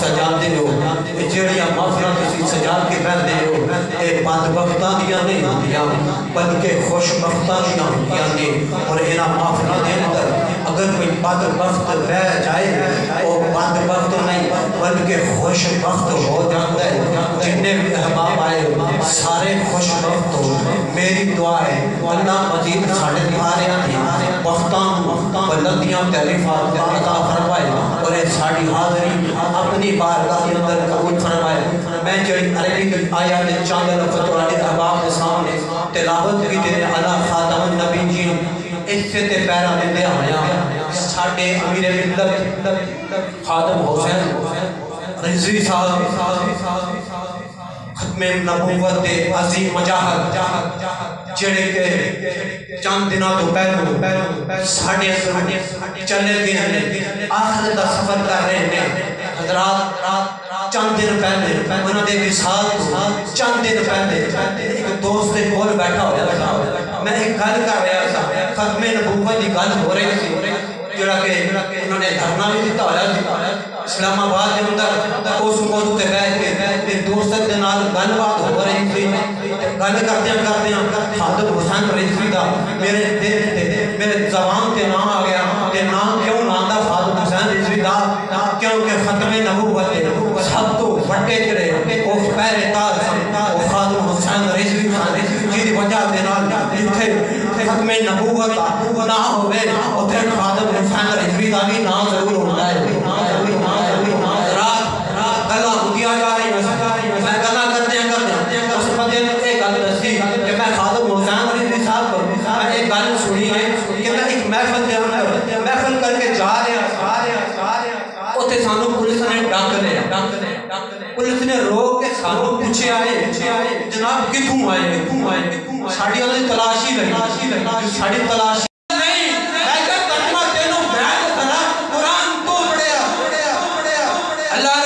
سجاتے ہو جڑیاں محفلاں تسی سجا کے بہندے ہو اے بدبختاں دیاں نہیں ہوندیاں بلکہ خوش بختاں دیاں ہوندیاں نے اور انہاں محفلاں دے اندر اگر کوئی بدبخت رہ جائے وہ بدبخت نہیں بلکہ خوش بخت ہو جاتا ہے جتنے بھی احباب آئے سارے خوش بخت ہو میری دعا ہے اللہ مزید ساڑھے دھاریاں دی بختاں بلندیاں تعریفات عطا فرمائے اور اے ساڑھی حاضری اپنی بارگاہ کے اندر قبول فرمائے میں جڑی عربی کی آیات چاند لفظ ترانی احباب کے سامنے تلاوت کی تیرے علا خاتم النبی جی اس سے تے پیرا مندے آیا ساڑھے امیر ملت خاتم حسین رضوی صاحب ختم نبوت عظیم مجاہد جڑے کے چند دنوں تو پہلو ساڑھے چلے گئے ہیں آخر دا سفر کر رہے ہیں حضرات چند دن پہلے انہوں نے وصال چند دن پہلے ایک دوست کے کول بیٹھا ہوا تھا میں ایک گل کر رہا تھا ختم نبوت کی گل ہو رہی تھی جڑا کہ انہوں نے دھرنا بھی دیتا ہوا تھا اسلام آباد کے اندر اس موضوع تے بیٹھ کے میرے دوست کے نال گل بات ہو رہی تھی گل کرتے ہیں خادم حسین رضوی دا میرے دل تے میرے زبان تے نام آ گیا کہ نام کیوں نام خادم حسین رضوی دا کیونکہ ختم نبوت سب تو بڑے جڑے اس پہلے تاج وہ خادم حسین رضوی جی دی وجہ دے نال جتھے ختم نبوت نہ ہوئے اتھے خادم حسین رضوی دا بھی نام ضرور ہوتا ہے رات گلا ہوتیا جا رہی میں گلا کرتے ہیں اس بندے نے ایک گل دسی کہ میں خادم حسین رضوی صاحب کو میں ایک گل سنی ہے کہ میں ایک محفل دے اندر محفل کر کے جا رہا اتھے سانو پولیس نے ڈاک لیا پولیس نے روک کے سانو پوچھے آئے جناب کتھوں آئے ساڑھی انہوں نے تلاشی لگی ساڑھی تلاشی نہیں میں کہا کلمہ تینوں بیان کرا قرآن تو پڑھیا اللہ